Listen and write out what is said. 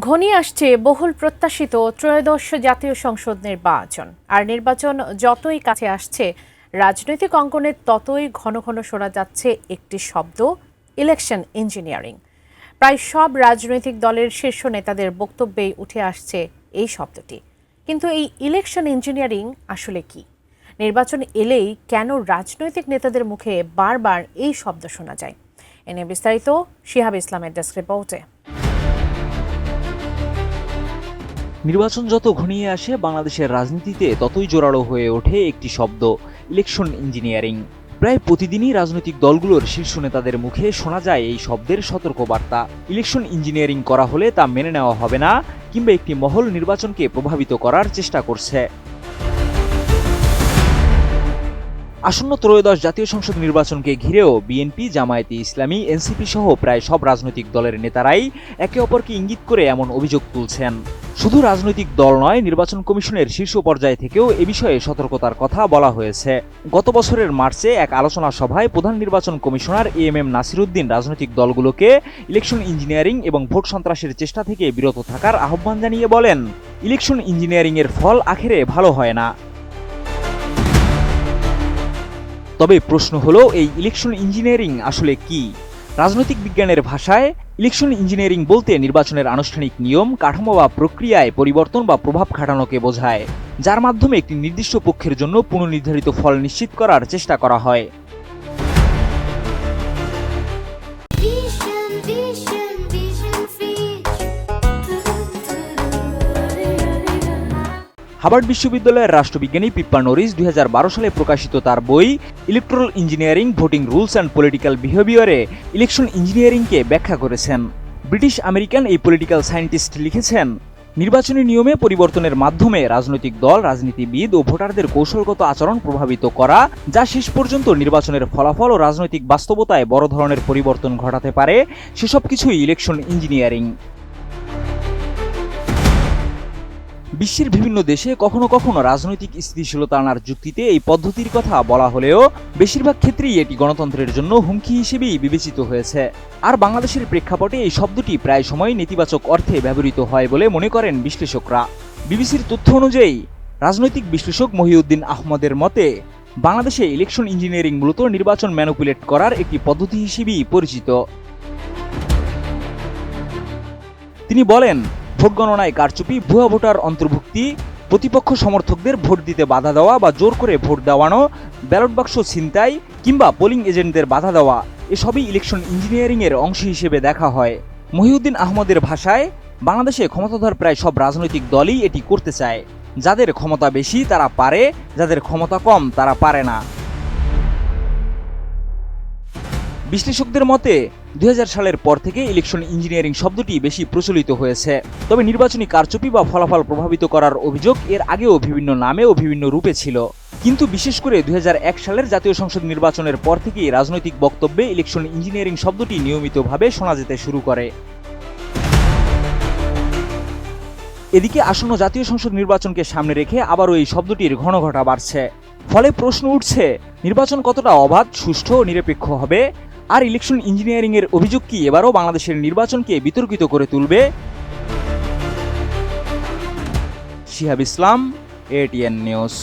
ঘনিয়ে আসছে বহুল প্রত্যাশিত ত্রয়োদশ জাতীয় সংসদ নির্বাচন। আর নির্বাচন যতই কাছে আসছে, রাজনৈতিক অঙ্গনে ততই ঘন ঘন শোনা যাচ্ছে একটি শব্দ, ইলেকশন ইঞ্জিনিয়ারিং। প্রায় সব রাজনৈতিক দলের শীর্ষ নেতাদের বক্তব্যেই উঠে আসছে এই শব্দটি। কিন্তু এই ইলেকশন ইঞ্জিনিয়ারিং আসলে কি? নির্বাচন এলেই কেন রাজনৈতিক নেতাদের মুখে বারবার এই শব্দ শোনা যায়? এ নিয়ে বিস্তারিত শিহাব ইসলামের ডেস্ক রিপোর্টে। নির্বাচন যত ঘনিয়ে আসে, বাংলাদেশের রাজনীতিতে ততই জোরালো হয়ে ওঠে একটি শব্দ, ইলেকশন ইঞ্জিনিয়ারিং। প্রায় প্রতিদিনই রাজনৈতিক দলগুলোর শীর্ষ নেতাদের মুখে শোনা যায় এই শব্দের সতর্কবার্তা। ইলেকশন ইঞ্জিনিয়ারিং করা হলে তা মেনে নেওয়া হবে না, কিংবা একটি মহল নির্বাচনকে প্রভাবিত করার চেষ্টা করছে। আসন্ন ত্রয়োদশ জাতীয় সংসদ নির্বাচনকে ঘিরেও বিএনপি, জামায়াতে ইসলামী, এনসিপি সহ প্রায় সব রাজনৈতিক দলের নেতারাই একে অপরকে ইঙ্গিত করে এমন অভিযোগ তুলছেন। শুধু রাজনৈতিক দল নয়, নির্বাচন কমিশনের শীর্ষ পর্যায় থেকেও এ বিষয়ে সতর্কতার কথা বলা হয়েছে। গত বছরের মার্চে এক আলোচনা সভায় প্রধান নির্বাচন কমিশনার এএমএম নাসিরউদ্দিন রাজনৈতিক দলগুলোকে ইলেকশন ইঞ্জিনিয়ারিং এবং ভোট সন্ত্রাসের চেষ্টা থেকে বিরত থাকার আহ্বান জানিয়ে বলেন, ইলেকশন ইঞ্জিনিয়ারিং এর ফল আখেরে ভালো হয় না। তবে প্রশ্ন হলো, এই ইলেকশন ইঞ্জিনিয়ারিং আসলে কি? রাজনৈতিক বিজ্ঞানের ভাষায় ইলেকশন ইঞ্জিনিয়ারিং বলতে নির্বাচনের আনুষ্ঠানিক নিয়ম, কাঠামো বা প্রক্রিয়ায় পরিবর্তন বা প্রভাব খাটানোকে বোঝায়, যার মাধ্যমে একটি নির্দিষ্ট পক্ষের জন্য পূর্বনির্ধারিত ফল নিশ্চিত করার চেষ্টা করা হয়। হার্ভার্ড বিশ্ববিদ্যালয়ের রাষ্ট্রবিজ্ঞানী পিপ্পা নরিস 2012 সালে প্রকাশিত তার বই electoral engineering, voting rules and political বিহেভিয়ারে ইলেকশন ইঞ্জিনিয়ারিংকে ব্যাখ্যা করেছেন। ব্রিটিশ আমেরিকান এই পলিটিক্যাল সায়েন্টিস্ট লিখেছেন, নির্বাচনী নিয়মে পরিবর্তনের মাধ্যমে রাজনৈতিক দল, রাজনীতিবিদ ও ভোটারদের কৌশলগত আচরণ প্রভাবিত করা, যা শেষ পর্যন্ত নির্বাচনের ফলাফল ও রাজনৈতিক বাস্তবতায় বড় ধরনের পরিবর্তন ঘটাতে পারে, সেসব কিছুই ইলেকশন ইঞ্জিনিয়ারিং। বিশ্বের বিভিন্ন দেশে কখনো কখনো রাজনৈতিক স্থিতিশীলতা আনার যুক্তিতে এই পদ্ধতির কথা বলা হলেও বেশিরভাগ ক্ষেত্রেই এটি গণতন্ত্রের জন্য হুমকি হিসেবেই বিবেচিত হয়েছে। আর বাংলাদেশের প্রেক্ষাপটে এই শব্দটি প্রায় সময় নেতিবাচক অর্থে ব্যবহৃত হয় বলে মনে করেন বিশ্লেষকরা। বিবিসির তথ্য অনুযায়ী রাজনৈতিক বিশ্লেষক মহিউদ্দিন আহমদের মতে, বাংলাদেশে ইলেকশন ইঞ্জিনিয়ারিং মূলত নির্বাচন ম্যানিপুলেট করার একটি পদ্ধতি হিসেবেই পরিচিত। তিনি বলেন, ভোট গণনায় কারচুপি, ভুয়া ভোটার অন্তর্ভুক্তি, প্রতিপক্ষ সমর্থকদের ভোট দিতে বাধা দেওয়া বা জোর করে ভোট দেওয়ানো, ব্যালট বাক্স ছিনতাই কিংবা পোলিং এজেন্টদের বাধা দেওয়া, এসবই ইলেকশন ইঞ্জিনিয়ারিংয়ের অংশ হিসেবে দেখা হয়। মহিউদ্দিন আহমদের ভাষায়, বাংলাদেশে ক্ষমতাধর প্রায় সব রাজনৈতিক দলই এটি করতে চায়। যাদের ক্ষমতা বেশি তারা পারে, যাদের ক্ষমতা কম তারা পারে না। বিশ্লেষকদের মতে 2000 সালের পর থেকে ইলেকশন ইঞ্জিনিয়ারিং শব্দটি বেশি প্রচলিত হয়েছে। তবে নির্বাচনী কারচুপি বা ফলাফল প্রভাবিত করার অভিযোগ এর আগেও বিভিন্ন নামে ও বিভিন্ন রূপে ছিল। কিন্তু বিশেষ করে 2001 সালের জাতীয় সংসদ নির্বাচনের পর থেকেই রাজনৈতিক বক্তব্যে ইলেকশন ইঞ্জিনিয়ারিং শব্দটি নিয়মিতভাবে শোনা যেতে শুরু করে। এদিকে আসন্ন জাতীয় সংসদ নির্বাচনকে সামনে রেখে আবারও এই শব্দটির ঘনঘটা বাড়ছে। ফলে প্রশ্ন উঠছে, নির্বাচন কতটা অবাধ, সুষ্ঠু ও নিরপেক্ষ হবে? আর ইলেকশন ইঞ্জিনিয়ারিং এর অভিযোগ কি এবারও বাংলাদেশের নির্বাচনকে বিতর্কিত করে তুলবে? শিহাব ইসলাম, এটিএন নিউজ।